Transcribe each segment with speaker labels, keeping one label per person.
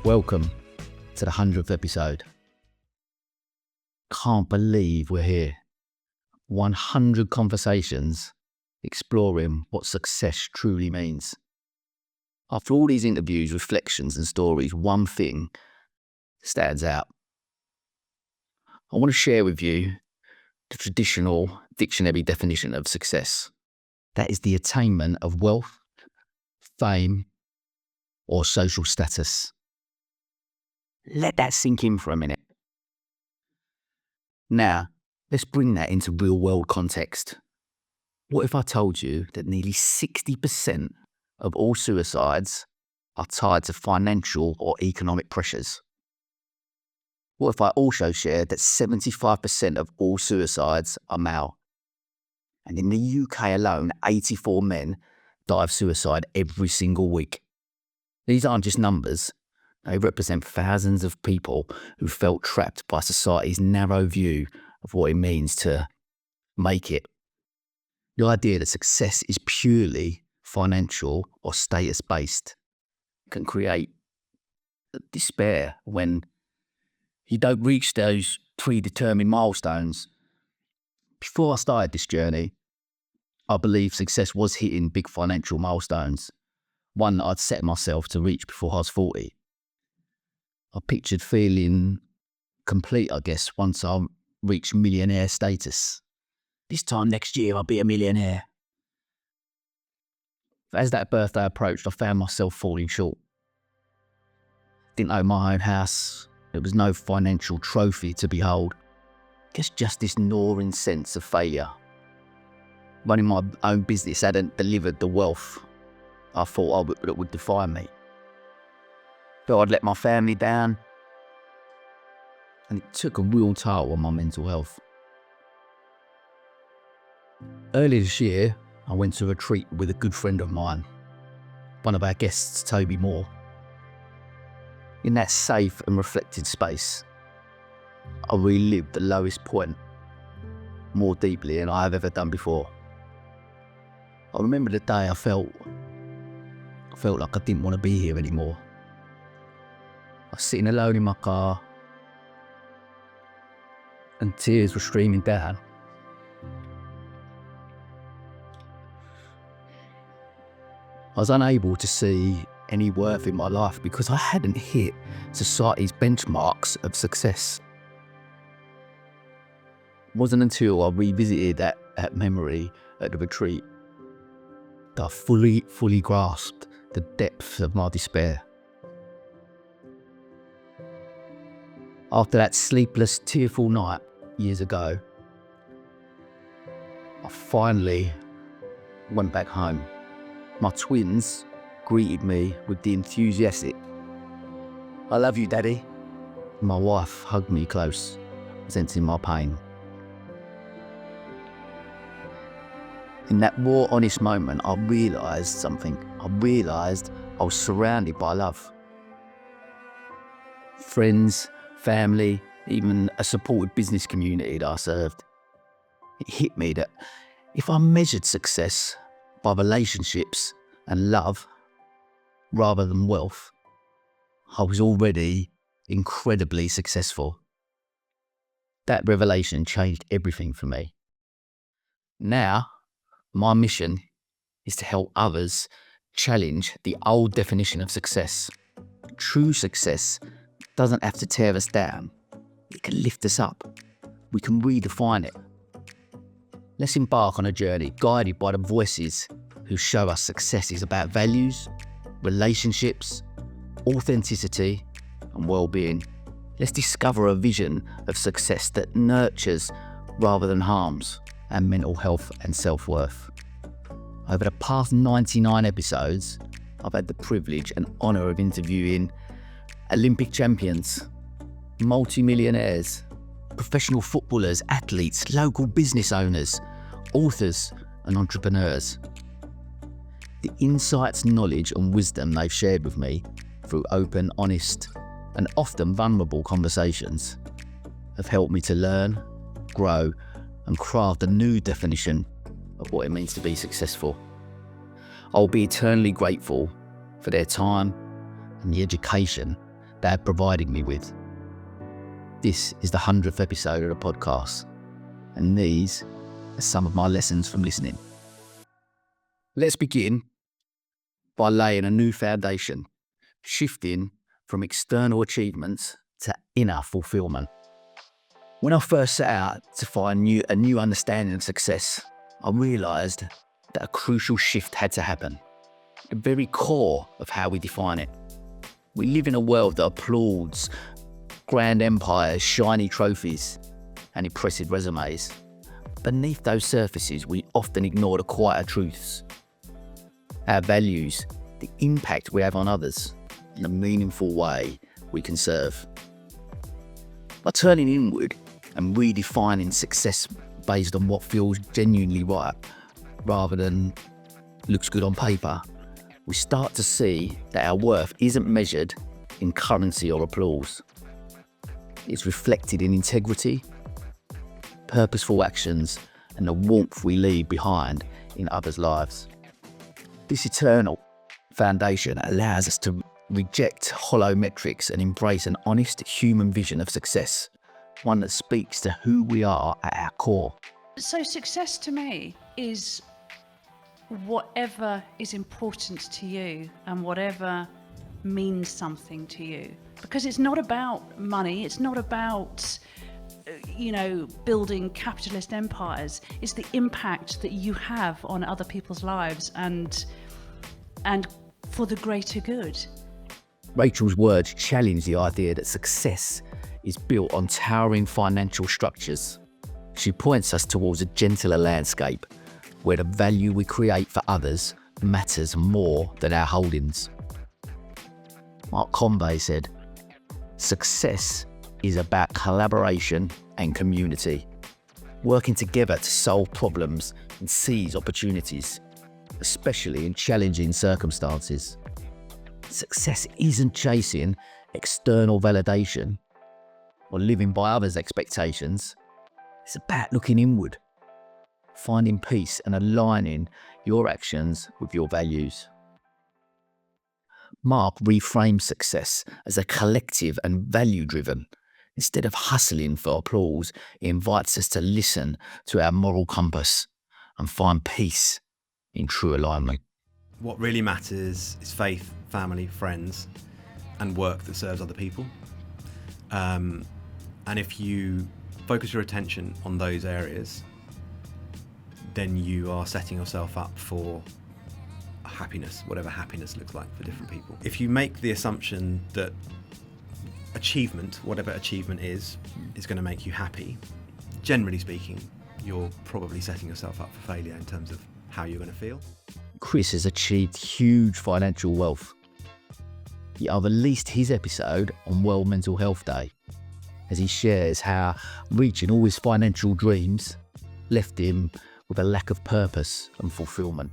Speaker 1: Welcome to the 100th episode. Can't believe we're here. 100 conversations exploring what success truly means. After all these interviews, reflections and stories, one thing stands out. I want to share with you the traditional dictionary definition of success. That is the attainment of wealth, fame, or social status. Let that sink in for a minute. Now, let's bring that into real world context. What if I told you that nearly 60% of all suicides are tied to financial or economic pressures? What if I also shared that 75% of all suicides are male? And in the UK alone, 84 men die of suicide every single week. These aren't just numbers. They represent thousands of people who felt trapped by society's narrow view of what it means to make it. The idea that success is purely financial or status-based can create despair when you don't reach those predetermined milestones. Before I started this journey, I believed success was hitting big financial milestones, one that I'd set myself to reach before I was 40. I pictured feeling complete, I guess, once I reached millionaire status. This time next year, I'll be a millionaire. But as that birthday approached, I found myself falling short. Didn't own my own house. There was no financial trophy to behold. I guess just this gnawing sense of failure. Running my own business hadn't delivered the wealth I thought that would define me. Felt I'd let my family down, and it took a real toll on my mental health. Earlier this year, I went to a retreat with a good friend of mine, one of our guests, Toby Moore. In that safe and reflected space, I relived the lowest point more deeply than I have ever done before. I remember the day I felt like I didn't want to be here anymore. I was sitting alone in my car and tears were streaming down. I was unable to see any worth in my life because I hadn't hit society's benchmarks of success. It wasn't until I revisited that memory at the retreat that I fully grasped the depth of my despair. After that sleepless, tearful night years ago, I finally went back home. My twins greeted me with the enthusiastic, "I love you, Daddy." My wife hugged me close, sensing my pain. In that raw, honest moment, I realised something. I realised I was surrounded by love. Friends, family, even a supportive business community that I served. It hit me that if I measured success by relationships and love rather than wealth, I was already incredibly successful. That revelation changed everything for me. Now, my mission is to help others challenge the old definition of success. True success doesn't have to tear us down. It can lift us up. We can redefine it. Let's embark on a journey guided by the voices who show us success is about values, relationships, authenticity, and well-being. Let's discover a vision of success that nurtures rather than harms our mental health and self-worth. Over the past 99 episodes, I've had the privilege and honour of interviewing Olympic champions, multimillionaires, professional footballers, athletes, local business owners, authors and entrepreneurs. The insights, knowledge and wisdom they've shared with me through open, honest and often vulnerable conversations have helped me to learn, grow and craft a new definition of what it means to be successful. I'll be eternally grateful for their time and the education they have provided me with. This is the 100th episode of the podcast, and these are some of my lessons from listening. Let's begin by laying a new foundation, shifting from external achievements to inner fulfillment. When I first set out to find a new understanding of success, I realised that a crucial shift had to happen, the very core of how we define it. We live in a world that applauds grand empires, shiny trophies, and impressive resumes. Beneath those surfaces, we often ignore the quieter truths. Our values, the impact we have on others, and the meaningful way we can serve. By turning inward and redefining success based on what feels genuinely right, rather than looks good on paper, we start to see that our worth isn't measured in currency or applause. It's reflected in integrity, purposeful actions, and the warmth we leave behind in others' lives. This eternal foundation allows us to reject hollow metrics and embrace an honest human vision of success, one that speaks to who we are at our core.
Speaker 2: So success to me is whatever is important to you and whatever means something to you. Because it's not about money, it's not about building capitalist empires. It's the impact that you have on other people's lives and for the greater good.
Speaker 1: Rachel's words challenge the idea that success is built on towering financial structures. She points us towards a gentler landscape where the value we create for others matters more than our holdings. Mark Convey said, "Success is about collaboration and community, working together to solve problems and seize opportunities, especially in challenging circumstances. Success isn't chasing external validation or living by others' expectations. It's about looking inward, finding peace and aligning your actions with your values." Mark reframes success as a collective and value-driven. Instead of hustling for applause, he invites us to listen to our moral compass and find peace in true alignment.
Speaker 3: What really matters is faith, family, friends, and work that serves other people. And if you focus your attention on those areas, then you are setting yourself up for happiness, whatever happiness looks like for different people. If you make the assumption that achievement, whatever achievement is going to make you happy, generally speaking, you're probably setting yourself up for failure in terms of how you're going to feel.
Speaker 1: Chris has achieved huge financial wealth. Yet I've released his episode on World Mental Health Day, as he shares how reaching all his financial dreams left him with a lack of purpose and fulfillment.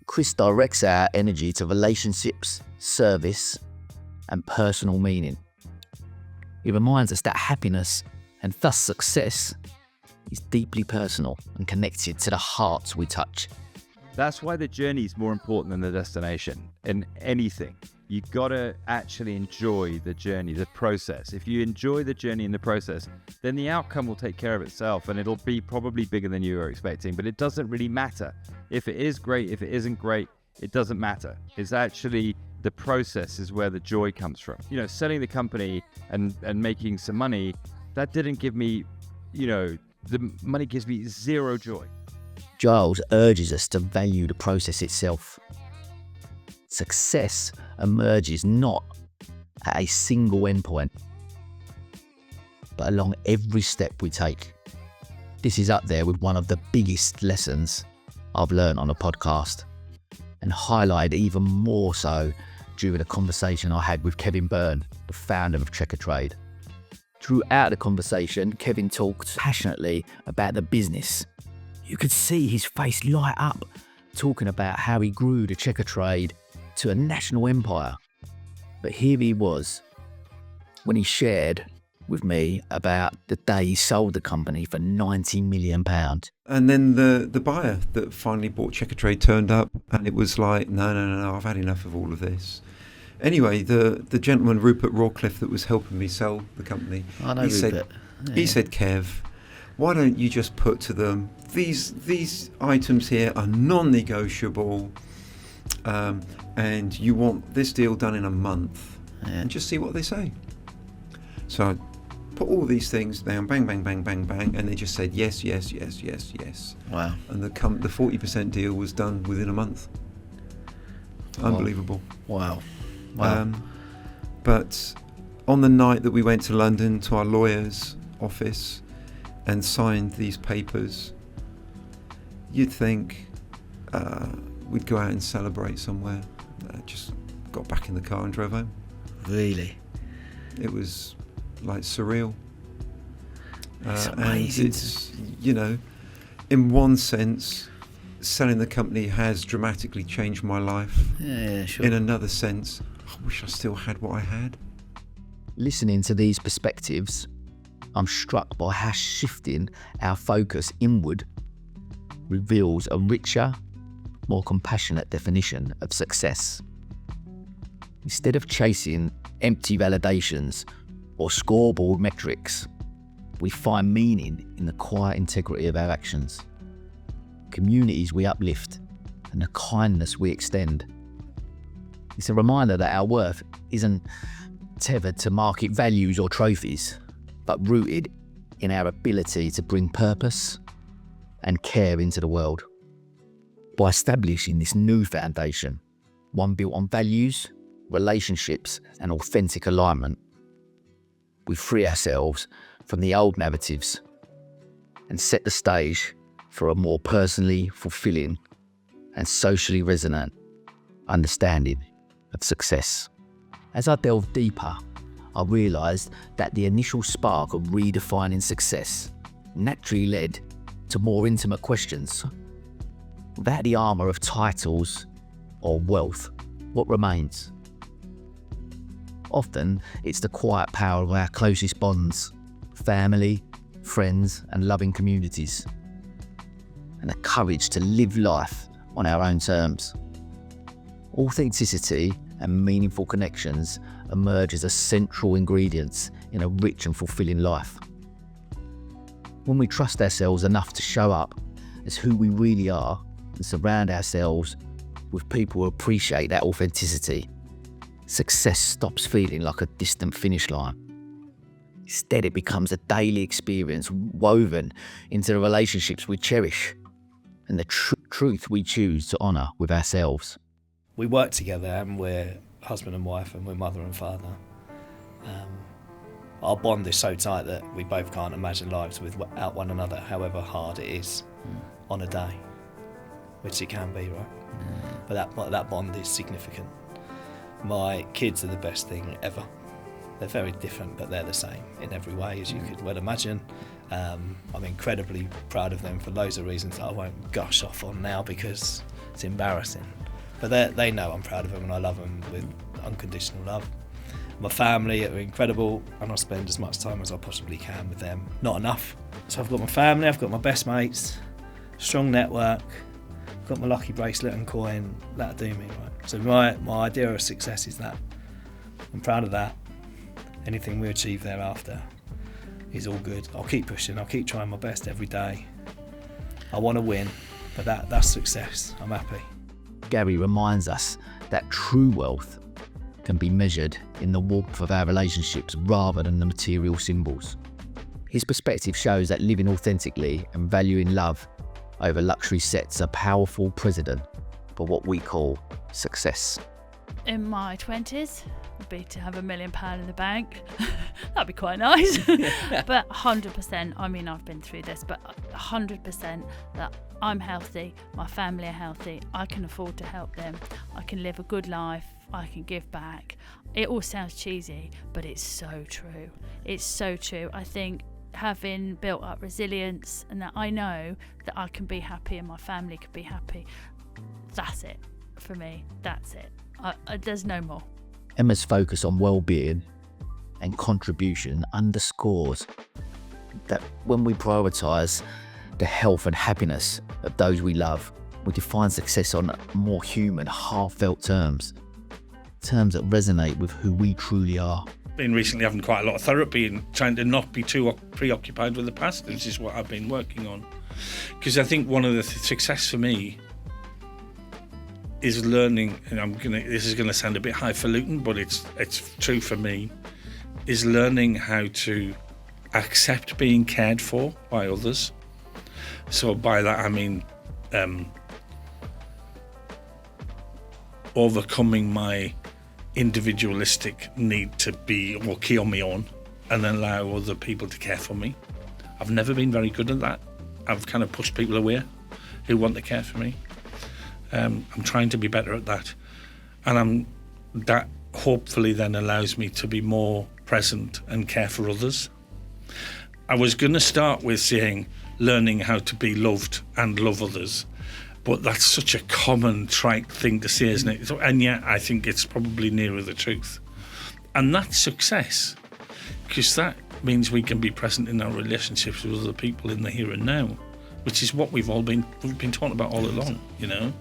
Speaker 1: Chris directs our energy to relationships, service, and personal meaning. He reminds us that happiness, and thus success, is deeply personal and connected to the hearts we touch.
Speaker 4: That's why the journey is more important than the destination in anything. You gotta actually enjoy the journey, the process. If you enjoy the journey and the process, then the outcome will take care of itself, and it'll be probably bigger than you were expecting, but it doesn't really matter. If it is great, if it isn't great, it doesn't matter. It's actually the process is where the joy comes from. Selling the company and making some money, that didn't give me, the money gives me zero joy.
Speaker 1: Giles urges us to value the process itself. Success emerges not at a single endpoint, but along every step we take. This is up there with one of the biggest lessons I've learned on a podcast, and highlighted even more so during a conversation I had with Kevin Byrne, the founder of Checker Trade. Throughout the conversation, Kevin talked passionately about the business. You could see his face light up, talking about how he grew the Checker Trade to a national empire. But here he was, when he shared with me about the day he sold the company for £90 million.
Speaker 5: And then the buyer that finally bought Checker Trade turned up, and it was like, no, I've had enough of all of this. Anyway, the gentleman, Rupert Rawcliffe, that was helping me sell the company,
Speaker 1: I know
Speaker 5: he
Speaker 1: Rupert.
Speaker 5: said, he said, Kev, why don't you just put to them, these items here are non-negotiable, and you want this deal done in a month, and just see what they say. So I put all these things down, bang, bang, bang, bang, bang, and they just said yes, yes, yes, yes, yes.
Speaker 1: Wow.
Speaker 5: And the 40% deal was done within a month. Unbelievable.
Speaker 1: Wow. Wow.
Speaker 5: But on the night that we went to London to our lawyer's office and signed these papers, you'd think we'd go out and celebrate somewhere. Just got back in the car and drove home.
Speaker 1: Really?
Speaker 5: It was like surreal.
Speaker 1: It's
Speaker 5: And
Speaker 1: amazing.
Speaker 5: it's, you know, in one sense, selling the company has dramatically changed my life.
Speaker 1: Yeah, sure.
Speaker 5: In another sense, I wish I still had what I had.
Speaker 1: Listening to these perspectives, I'm struck by how shifting our focus inward reveals a richer, more compassionate definition of success. Instead of chasing empty validations or scoreboard metrics, we find meaning in the quiet integrity of our actions, communities we uplift, and the kindness we extend. It's a reminder that our worth isn't tethered to market values or trophies, but rooted in our ability to bring purpose and care into the world. By establishing this new foundation, one built on values, relationships, and authentic alignment, we free ourselves from the old narratives and set the stage for a more personally fulfilling and socially resonant understanding of success. As I delved deeper, I realised that the initial spark of redefining success naturally led to more intimate questions. Without the armour of titles or wealth, what remains? Often, it's the quiet power of our closest bonds, family, friends, and loving communities, and the courage to live life on our own terms. Authenticity and meaningful connections emerge as essential ingredients in a rich and fulfilling life. When we trust ourselves enough to show up as who we really are and surround ourselves with people who appreciate that authenticity, success stops feeling like a distant finish line. Instead, it becomes a daily experience woven into the relationships we cherish and the truth we choose to honour with ourselves.
Speaker 6: We work together and we're husband and wife and we're mother and father. Our bond is so tight that we both can't imagine lives without one another, however hard it is on a day, which it can be, right? But that bond is significant. My kids are the best thing ever. They're very different, but they're the same in every way, as you could well imagine. I'm incredibly proud of them for loads of reasons that I won't gush off on now because it's embarrassing. But they know I'm proud of them and I love them with unconditional love. My family are incredible and I spend as much time as I possibly can with them. Not enough. So I've got my family, I've got my best mates, strong network, I've got my lucky bracelet and coin, that'll do me, right? So my idea of success is that. I'm proud of that. Anything we achieve thereafter is all good. I'll keep pushing, I'll keep trying my best every day. I want to win, but that's success. I'm happy.
Speaker 1: Gary reminds us that true wealth can be measured in the warmth of our relationships rather than the material symbols. His perspective shows that living authentically and valuing love over luxury sets a powerful precedent for what we call success.
Speaker 7: In my 20s would be to have £1 million in the bank. That'd be quite nice. But 100%, I mean, I've been through this, but 100% that I'm healthy, my family are healthy, I can afford to help them, I can live a good life, I can give back. It all sounds cheesy, but it's so true. It's so true. I think having built up resilience and that I know that I can be happy and my family can be happy, that's it for me. That's it. There's no more.
Speaker 1: Emma's focus on well-being and contribution underscores that when we prioritise the health and happiness of those we love, we define success on more human, heartfelt terms. terms that resonate with who we truly are.
Speaker 8: Been recently having quite a lot of therapy and trying to not be too preoccupied with the past. This is what I've been working on, because I think one of the success for me is learning, and this is gonna sound a bit highfalutin, but it's true for me, is learning how to accept being cared for by others. So by that I mean overcoming my individualistic need to be or key on my own and then allow other people to care for me. I've never been very good at that. I've kind of pushed people away who want to care for me. I'm trying to be better at that, and that hopefully then allows me to be more present and care for others. I was going to start with saying learning how to be loved and love others, but that's such a common trite thing to say, isn't it? And yet I think it's probably nearer the truth. And that's success, because that means we can be present in our relationships with other people in the here and now, which is what we've been talking about all along, you know.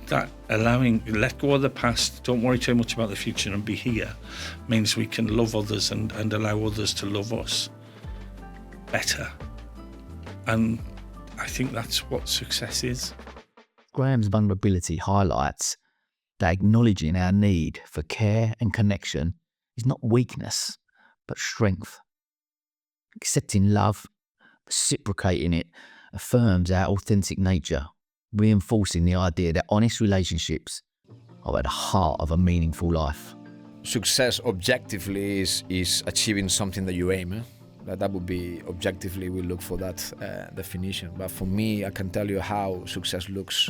Speaker 8: That allowing, let go of the past, don't worry too much about the future and be here, means we can love others and allow others to love us better. And I think that's what success is.
Speaker 1: Graham's vulnerability highlights that acknowledging our need for care and connection is not weakness, but strength. Accepting love, reciprocating it, affirms our authentic nature, reinforcing the idea that honest relationships are at the heart of a meaningful life.
Speaker 9: Success objectively is achieving something that you aim. That would be objectively, we look for that definition. But for me, I can tell you how success looks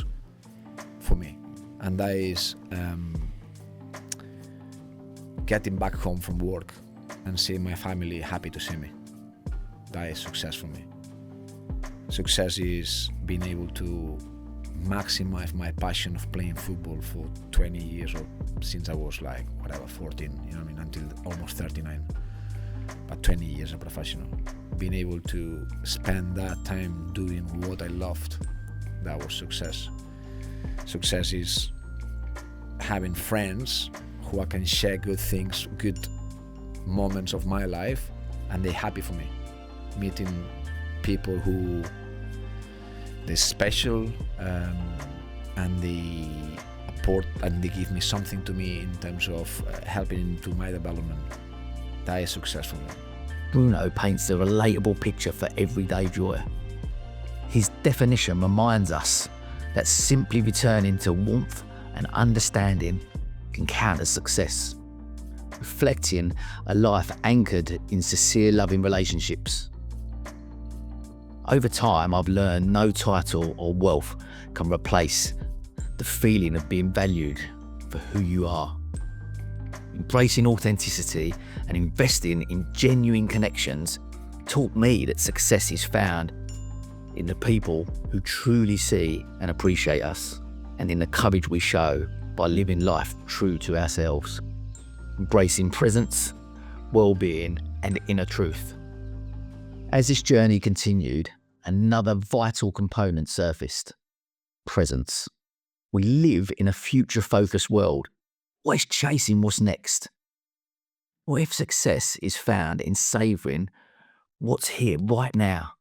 Speaker 9: for me. And that is getting back home from work and seeing my family happy to see me. That is success for me. Success is being able to maximize my passion of playing football for 20 years, or since I was 14, you know what I mean, until almost 39. But 20 years as a professional. Being able to spend that time doing what I loved, that was success. Success is having friends who I can share good things, good moments of my life, and they're happy for me. Meeting people who they're special, and they support and they give me something to me in terms of helping into my development. That is success for me.
Speaker 1: Bruno paints a relatable picture for everyday joy. His definition reminds us that simply returning to warmth and understanding can count as success, reflecting a life anchored in sincere, loving relationships. Over time, I've learned no title or wealth can replace the feeling of being valued for who you are. Embracing authenticity and investing in genuine connections taught me that success is found in the people who truly see and appreciate us, and in the courage we show by living life true to ourselves, embracing presence, well-being, and inner truth. As this journey continued, another vital component surfaced: presence. We live in a future-focused world, always chasing what's next. What if success is found in savouring what's here right now?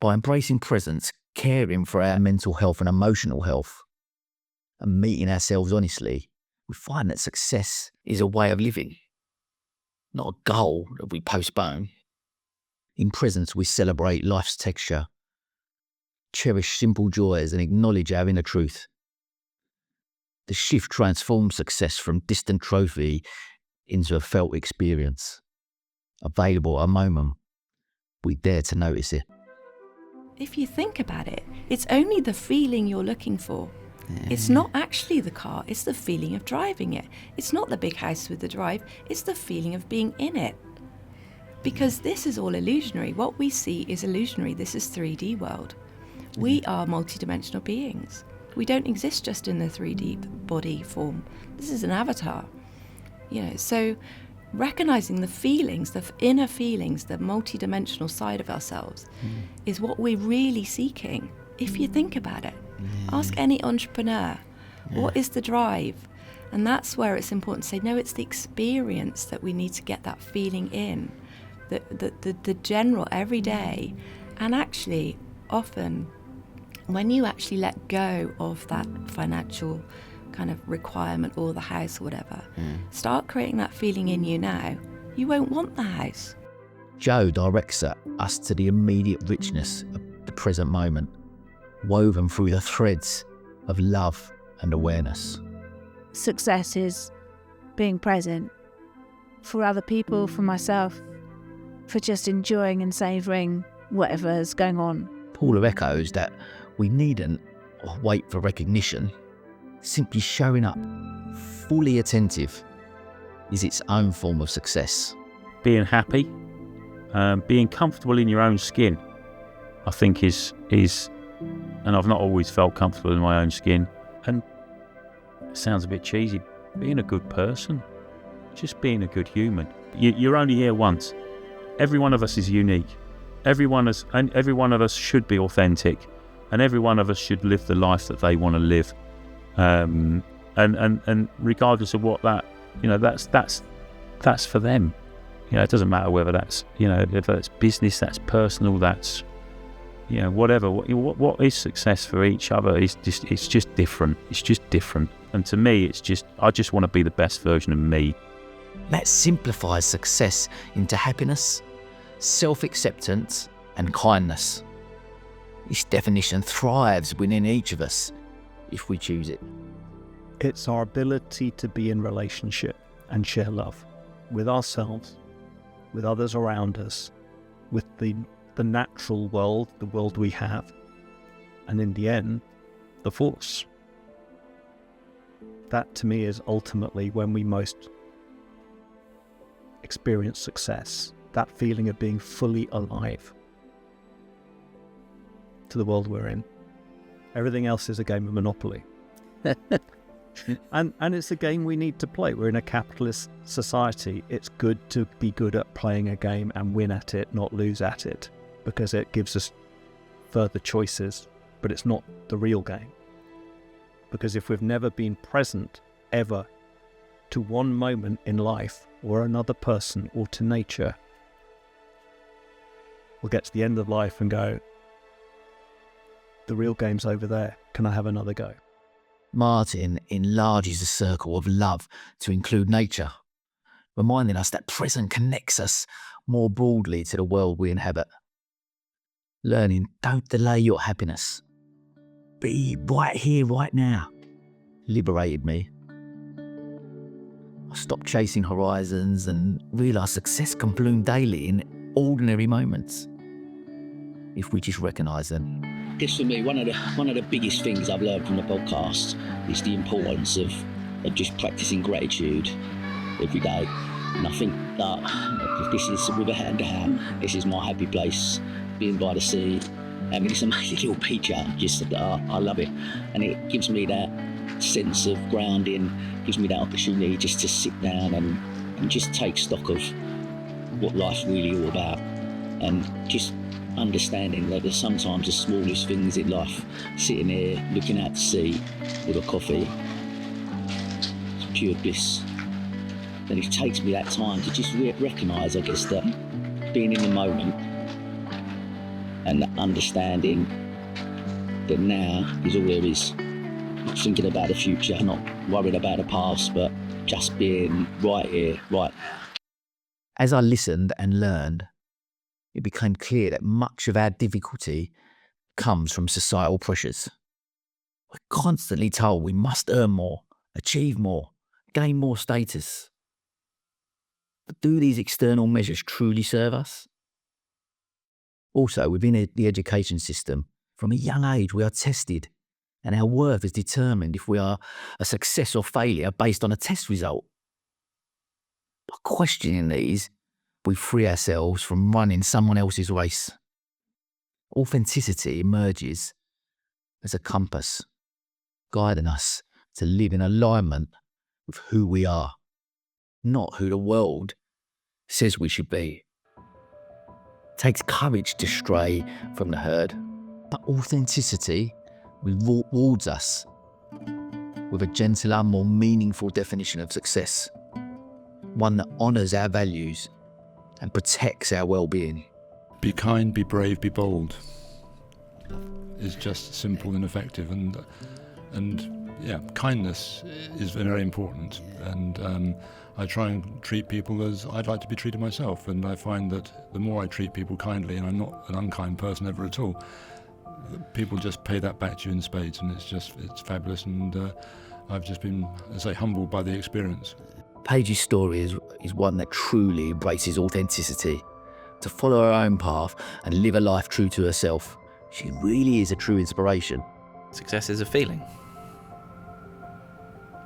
Speaker 1: By embracing presence, caring for our mental health and emotional health, and meeting ourselves honestly, we find that success is a way of living, not a goal that we postpone. In presence, we celebrate life's texture, cherish simple joys, and acknowledge our inner truth. The shift transforms success from distant trophy into a felt experience, available at a moment we dare to notice it.
Speaker 10: If you think about it, it's only the feeling you're looking for. It's not actually the car, it's the feeling of driving it. It's not the big house with the drive, it's the feeling of being in it. Because this is all illusionary. What we see is illusionary. This is 3D world. We are multidimensional beings. We don't exist just in the 3D body form. This is an avatar. So recognizing the feelings, the inner feelings, the multidimensional side of ourselves is what we're really seeking. If you think about it, ask any entrepreneur, what is the drive? And that's where it's important to say, no, it's the experience that we need to get that feeling in, the general everyday. And actually, often, when you actually let go of that financial kind of requirement or the house or whatever, start creating that feeling in you now, you won't want the house.
Speaker 1: Joe directs us to the immediate richness of the present moment, woven through the threads of love and awareness.
Speaker 11: Success is being present for other people, for myself, for just enjoying and savouring whatever's going on.
Speaker 1: Paula echoes that we needn't wait for recognition. Simply showing up, fully attentive, is its own form of success.
Speaker 12: Being happy, being comfortable in your own skin, I think is, and I've not always felt comfortable in my own skin. And it sounds a bit cheesy, being a good person, just being a good human. You're only here once. Every one of us is unique. Every one of us should be authentic, and every one of us should live the life that they want to live. And regardless of what that, that's for them. It doesn't matter whether that's, if that's business, that's personal, that's, whatever. What is success for each other is it's just different. It's just different. And to me, I just want to be the best version of me.
Speaker 1: That simplifies success into happiness, self-acceptance, and kindness. This definition thrives within each of us if we choose it.
Speaker 13: It's our ability to be in relationship and share love with ourselves, with others around us, with the natural world, the world we have, and in the end, the force. That to me is ultimately when we most experience success, that feeling of being fully alive to the world we're in. Everything else is a game of Monopoly. And it's a game we need to play. We're in a capitalist society. It's good to be good at playing a game and win at it, not lose at it, because it gives us further choices, but it's not the real game. Because if we've never been present ever to one moment in life or another person or to nature, we'll get to the end of life and go, the real game's over there. Can I have another go?
Speaker 1: Martin enlarges the circle of love to include nature, reminding us that present connects us more broadly to the world we inhabit. Learning, don't delay your happiness. Be right here, right now, liberated me. I stopped chasing horizons and realised success can bloom daily in ordinary moments, if we just recognise them.
Speaker 14: I guess for me, one of the biggest things I've learned from the podcast is the importance of just practicing gratitude every day. And I think that if this is without a doubt, this is my happy place, being by the sea, having this amazing little beach out. I love it, and it gives me that sense of grounding, gives me that opportunity just to sit down and just take stock of what life's really all about, and just understanding that there's sometimes the smallest things in life, sitting here looking out to sea with a coffee, it's pure bliss. Then it takes me that time to just recognise, I guess, that being in the moment and understanding that now is all there is. Not thinking about the future, not worried about the past, but just being right here, right now.
Speaker 1: As I listened and learned, it became clear that much of our difficulty comes from societal pressures. We're constantly told we must earn more, achieve more, gain more status. But do these external measures truly serve us? Also, within the education system, from a young age we are tested, and our worth is determined if we are a success or failure based on a test result. By questioning these, we free ourselves from running someone else's race. Authenticity emerges as a compass, guiding us to live in alignment with who we are, not who the world says we should be. It takes courage to stray from the herd, but authenticity rewards us. with a gentler, more meaningful definition of success. One that honours our values and protects our well-being.
Speaker 15: Be kind, be brave, be bold. Is just simple and effective, and yeah, kindness is very important. And I try and treat people as I'd like to be treated myself. And I find that the more I treat people kindly, and I'm not an unkind person ever at all, people just pay that back to you in spades, and it's fabulous. And I've just been, as I say, humbled by the experience.
Speaker 1: Paige's story is one that truly embraces authenticity. To follow her own path and live a life true to herself. She really is a true inspiration.
Speaker 16: Success is a feeling.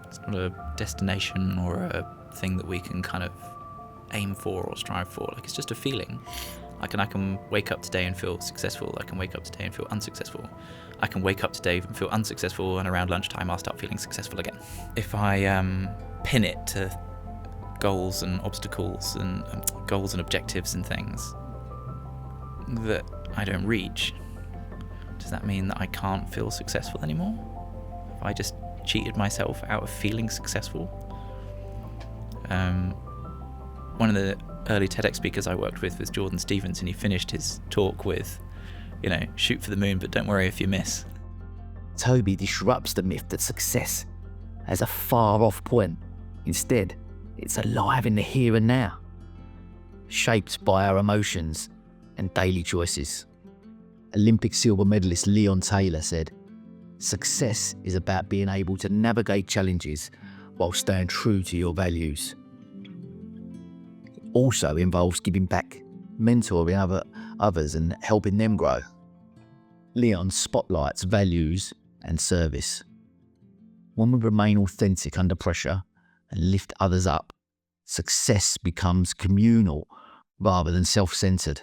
Speaker 16: It's not a destination or a thing that we can kind of aim for or strive for. Like, it's just a feeling. Like, and I can wake up today and feel successful. I can wake up today and feel unsuccessful. I can wake up today and feel unsuccessful, and around lunchtime I'll start feeling successful again. If I pin it to goals and obstacles and goals and objectives and things that I don't reach, does that mean that I can't feel successful anymore? Have I just cheated myself out of feeling successful? One of the early TEDx speakers I worked with was Jordan Stevens, and he finished his talk with, shoot for the moon, but don't worry if you miss.
Speaker 1: Toby disrupts the myth that success has a far-off point. Instead, it's alive in the here and now, shaped by our emotions and daily choices. Olympic silver medalist Leon Taylor said, "Success is about being able to navigate challenges while staying true to your values." It also involves giving back, mentoring others and helping them grow. Leon spotlights values and service. When we remain authentic under pressure and lift others up, success becomes communal rather than self-centered.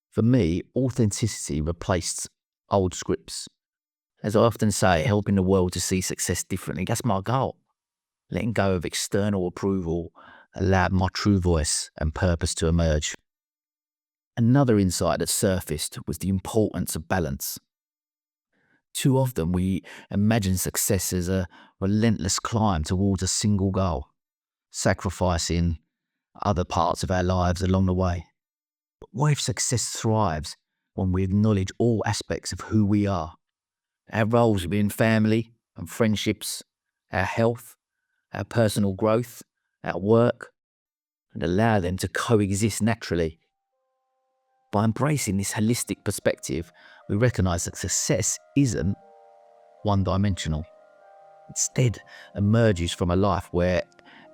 Speaker 1: For me, authenticity replaced old scripts. As I often say, helping the world to see success differently, that's my goal. Letting go of external approval allowed my true voice and purpose to emerge. Another insight that surfaced was the importance of balance. Too often we imagine success as a relentless climb towards a single goal, sacrificing other parts of our lives along the way. But what if success thrives when we acknowledge all aspects of who we are? Our roles within family and friendships, our health, our personal growth, our work, and allow them to coexist naturally. By embracing this holistic perspective, we recognise that success isn't one-dimensional. Instead, emerges from a life where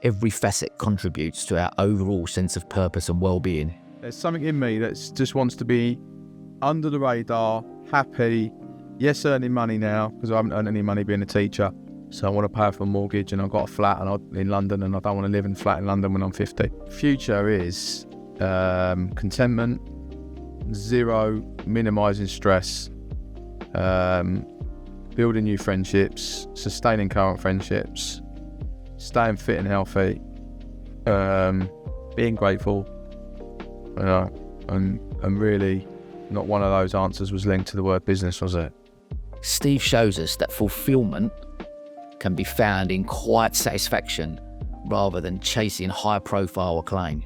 Speaker 1: every facet contributes to our overall sense of purpose and well-being.
Speaker 17: There's something in me that just wants to be under the radar, happy, yes, earning money now, because I haven't earned any money being a teacher. So I want to pay off a mortgage, and I've got a flat in London, and I don't want to live in a flat in London when I'm 50. Future is contentment, zero, minimising stress, building new friendships, sustaining current friendships, staying fit and healthy, being grateful, and really not one of those answers was linked to the word business, was it?
Speaker 1: Steve shows us that fulfilment can be found in quiet satisfaction rather than chasing high-profile acclaim.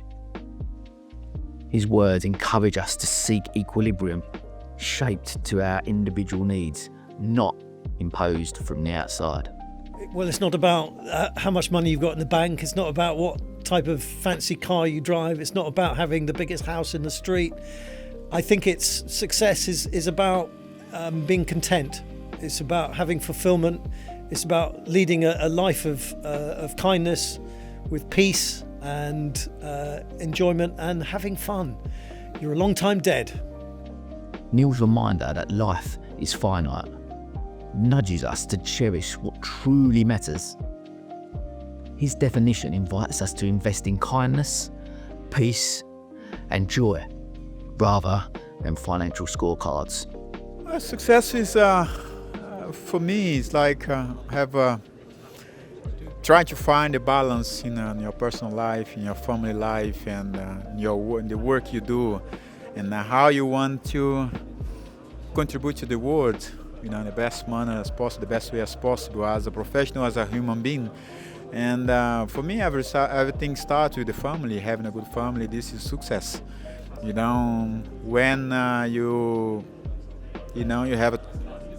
Speaker 1: His words encourage us to seek equilibrium, shaped to our individual needs, not imposed from the outside.
Speaker 18: Well, it's not about how much money you've got in the bank. It's not about what type of fancy car you drive. It's not about having the biggest house in the street. I think success is about being content. It's about having fulfillment. It's about leading a life of kindness with peace and enjoyment and having fun. You're a long time dead.
Speaker 1: Neil's reminder that life is finite nudges us to cherish what truly matters. His definition invites us to invest in kindness, peace, and joy, rather than financial scorecards.
Speaker 19: Success is, for me, it's like trying to find a balance in your personal life, in your family life, and in the work you do, and how you want to contribute to the world in the best manner as possible, the best way as possible, as a professional, as a human being. And for me, everything starts with the family, having a good family. This is success. When you have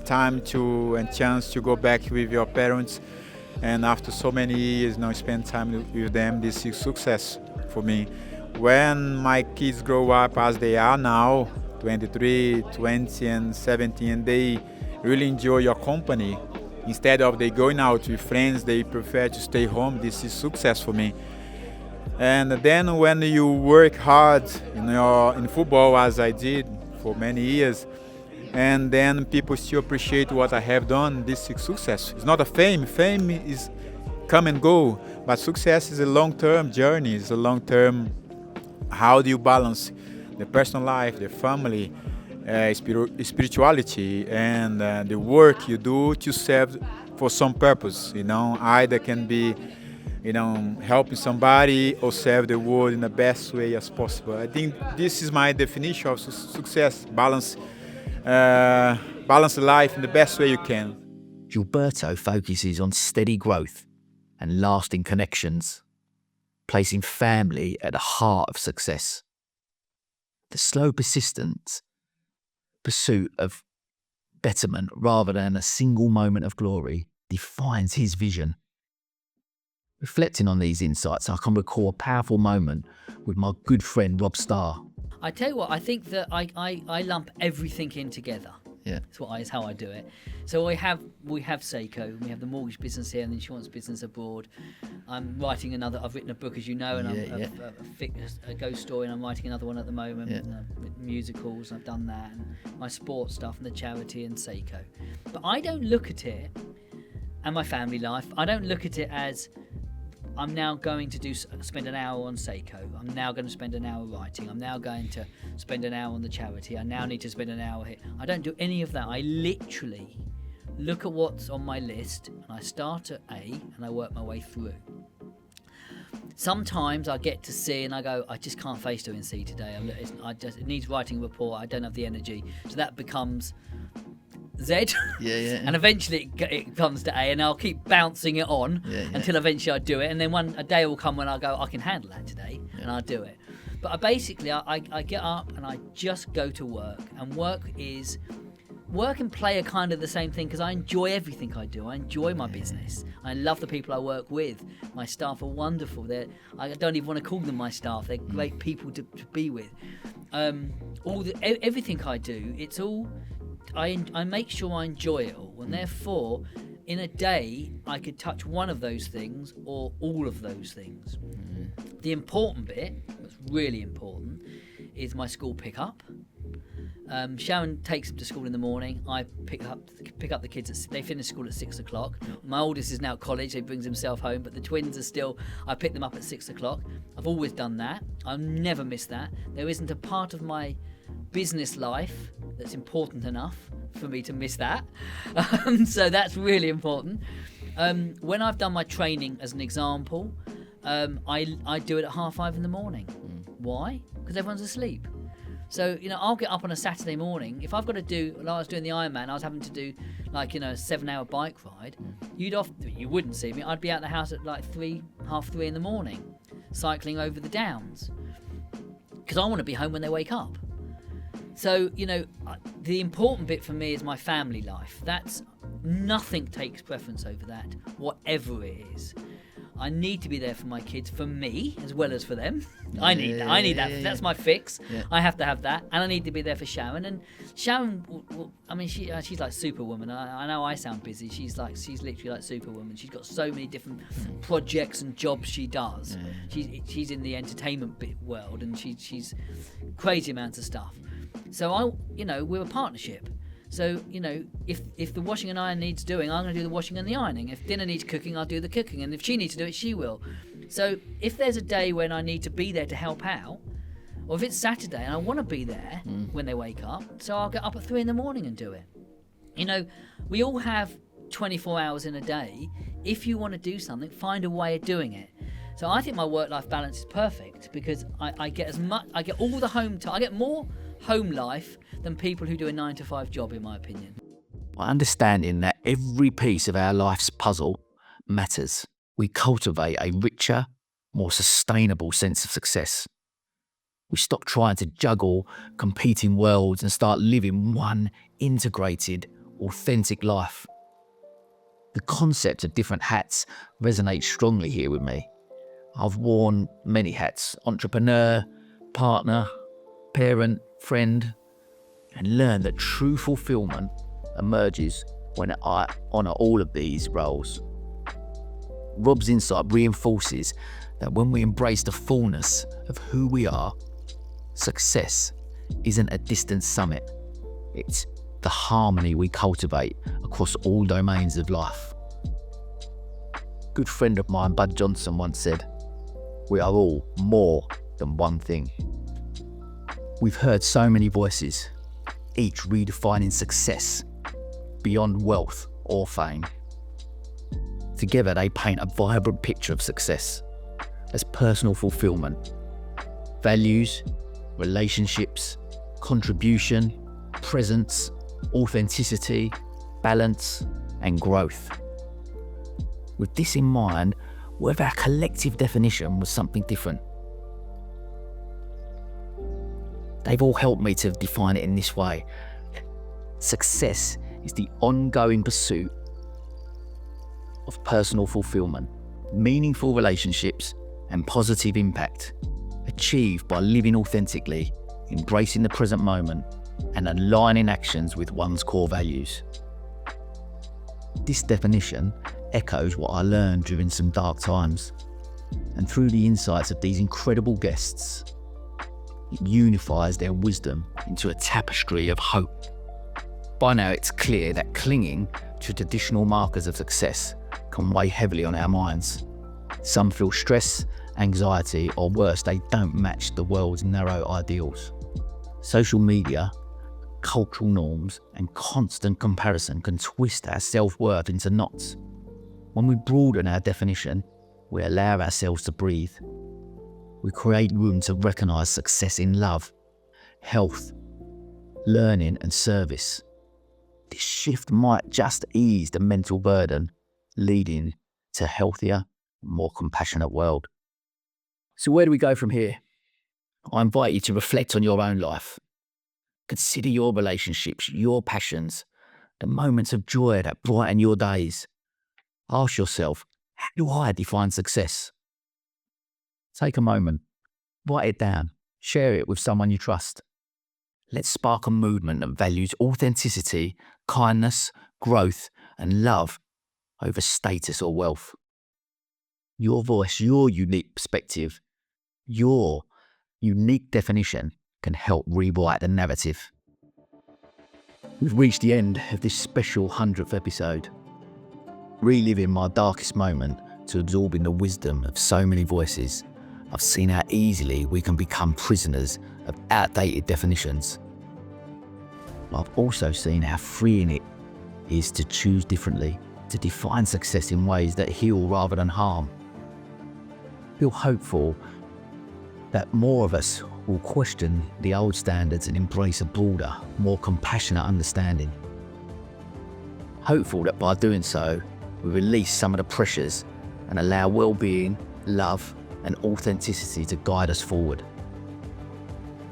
Speaker 19: time and chance to go back with your parents, and after so many years, spend time with them, this is success for me. When my kids grow up as they are now, 23, 20 and 17, they really enjoy your company. Instead of they going out with friends, they prefer to stay home. This is success for me. And then when you work hard in football, as I did for many years, and then people still appreciate what I have done, this is success. It's not a fame. Fame is come and go, but success is a long-term journey. It's a long-term, how do you balance the personal life, the family, spirituality, and the work you do to serve for some purpose. Either can be helping somebody or serve the world in the best way as possible. I think this is my definition of success. Balance life in the best way you can.
Speaker 1: Gilberto focuses on steady growth and lasting connections, placing family at the heart of success. The slow, persistent pursuit of betterment rather than a single moment of glory defines his vision. Reflecting on these insights, I can recall a powerful moment with my good friend Rob Starr.
Speaker 20: I tell you what, I think that I lump everything in together.
Speaker 1: Yeah.
Speaker 20: It's how I do it. So we have Seiko, we have the mortgage business here and the insurance business abroad. I'm writing I've written a book, as you know, and a ghost story, and I'm writing another one at the moment.
Speaker 1: Yeah.
Speaker 20: Musicals, I've done that, and my sports stuff and the charity and Seiko. But I don't look at it, and my family life, I don't look at it as I'm now going to spend an hour on Seiko. I'm now going to spend an hour writing. I'm now going to spend an hour on the charity. I now need to spend an hour here. I don't do any of that. I literally look at what's on my list and I start at A and I work my way through. Sometimes I get to C and I go, I just can't face doing C today. It needs writing a report. I don't have the energy. So that becomes Z. And eventually it comes to A, and I'll keep bouncing it on until eventually I do it. And then a day will come when I go, I can handle that today, and I'll do it. But I get up and I just go to work. And work and play are kind of the same thing, because I enjoy everything I do. I enjoy my business. I love the people I work with. My staff are wonderful. I don't even want to call them my staff. They're great people to be with. Everything I do, it's all. I make sure I enjoy it all, and therefore, in a day, I could touch one of those things or all of those things. The important bit, what's really important, is my school pickup. Sharon takes them to school in the morning. I pick up the kids. They finish school at 6 o'clock. My oldest is now at college. He brings himself home, but the twins are still. I pick them up at 6 o'clock. I've always done that. I've never missed that. There isn't a part of my business life that's important enough for me to miss that. So that's really important. When I've done my training, as an example, I do it at 5:30 in the morning. Why? Because everyone's asleep. So, I'll get up on a Saturday morning. If I've got to do, like I was doing the Ironman, I was having to do a 7-hour bike ride. You wouldn't see me. I'd be out the house at 3:30 in the morning, cycling over the downs, because I want to be home when they wake up. So, the important bit for me is my family life. Nothing takes preference over that, whatever it is. I need to be there for my kids, for me as well as for them. I need that. That's my fix. I have to have that, and I need to be there for Sharon. And Sharon, she's like Superwoman. I know I sound busy. She's literally like Superwoman. She's got so many different projects and jobs she does. She's in the entertainment world, and she's crazy amounts of stuff. So we're a partnership. So, if the washing and iron needs doing, I'm going to do the washing and the ironing. If dinner needs cooking, I'll do the cooking. And if she needs to do it, she will. So if there's a day when I need to be there to help out, or if it's Saturday and I want to be there when they wake up, so I'll get up at 3 in the morning and do it. We all have 24 hours in a day. If you want to do something, find a way of doing it. So I think my work-life balance is perfect, because I get all the home time. I get more home life than people who do a 9-to-5 job, in my opinion.
Speaker 1: By understanding that every piece of our life's puzzle matters, we cultivate a richer, more sustainable sense of success. We stop trying to juggle competing worlds and start living one integrated, authentic life. The concept of different hats resonates strongly here with me. I've worn many hats: entrepreneur, partner, parent, friend, and learned that true fulfillment emerges when I honour all of these roles. Rob's insight reinforces that when we embrace the fullness of who we are, success isn't a distant summit. It's the harmony we cultivate across all domains of life. A good friend of mine, Bud Johnson, once said, "We are all more than one thing." We've heard so many voices, each redefining success beyond wealth or fame. Together, they paint a vibrant picture of success as personal fulfillment, values, relationships, contribution, presence, authenticity, balance, and growth. With this in mind, what if our collective definition was something different? They've all helped me to define it in this way. Success is the ongoing pursuit of personal fulfillment, meaningful relationships, and positive impact, achieved by living authentically, embracing the present moment, and aligning actions with one's core values. This definition echoes what I learned during some dark times, and through the insights of these incredible guests, it unifies their wisdom into a tapestry of hope. By now, it's clear that clinging to traditional markers of success can weigh heavily on our minds. Some feel stress, anxiety, or worse, they don't match the world's narrow ideals. Social media, cultural norms, and constant comparison can twist our self-worth into knots. When we broaden our definition, we allow ourselves to breathe. We create room to recognise success in love, health, learning, and service. This shift might just ease the mental burden, leading to a healthier, more compassionate world. So where do we go from here? I invite you to reflect on your own life. Consider your relationships, your passions, the moments of joy that brighten your days. Ask yourself, how do I define success? Take a moment, write it down, share it with someone you trust. Let's spark a movement that values authenticity, kindness, growth, and love over status or wealth. Your voice, your unique perspective, your unique definition can help rewrite the narrative. We've reached the end of this special 100th episode. Reliving my darkest moment to absorbing the wisdom of so many voices, I've seen how easily we can become prisoners of outdated definitions. I've also seen how freeing it is to choose differently, to define success in ways that heal rather than harm. I feel hopeful that more of us will question the old standards and embrace a broader, more compassionate understanding. Hopeful that by doing so, we release some of the pressures and allow well-being, love, and authenticity to guide us forward.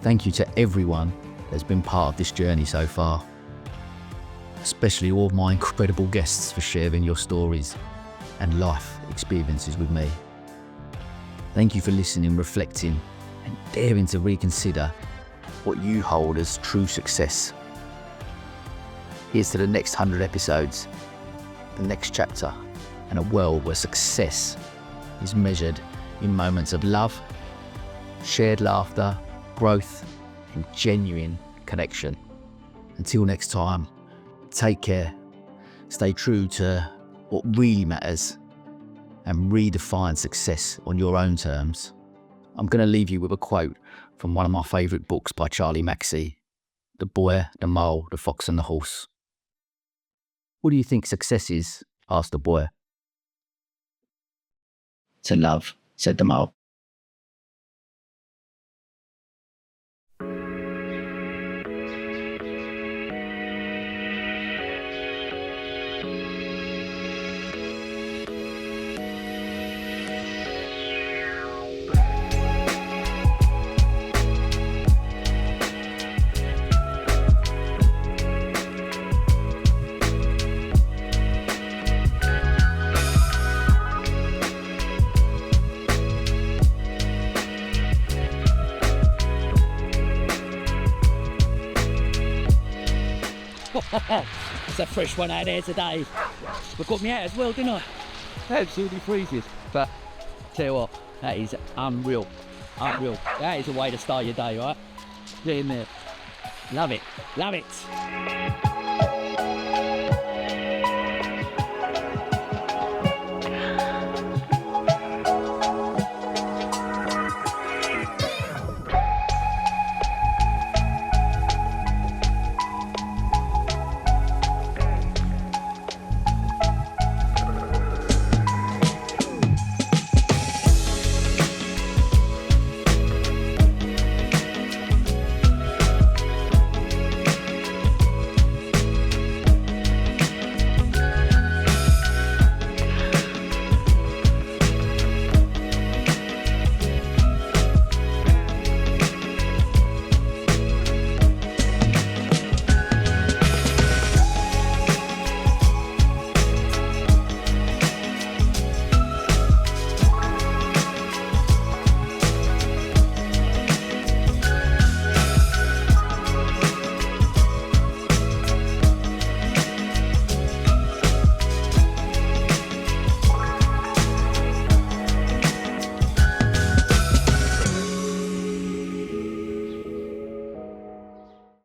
Speaker 1: Thank you to everyone that's been part of this journey so far, especially all of my incredible guests for sharing your stories and life experiences with me. Thank you for listening, reflecting, and daring to reconsider what you hold as true success. Here's to the next 100 episodes, the next chapter, and a world where success is measured in moments of love, shared laughter, growth, and genuine connection. Until next time, take care, stay true to what really matters, and redefine success on your own terms. I'm going to leave you with a quote from one of my favourite books by Charlie Maxey, The Boy, the Mole, the Fox and the Horse. What do you think success is? Asked the boy. To love, said the mole.
Speaker 21: It's a fresh one out there today. But got me out as well, didn't I? Absolutely freezes. But tell you what, that is unreal. Unreal. That is a way to start your day, right? Get in there. Love it. Love it.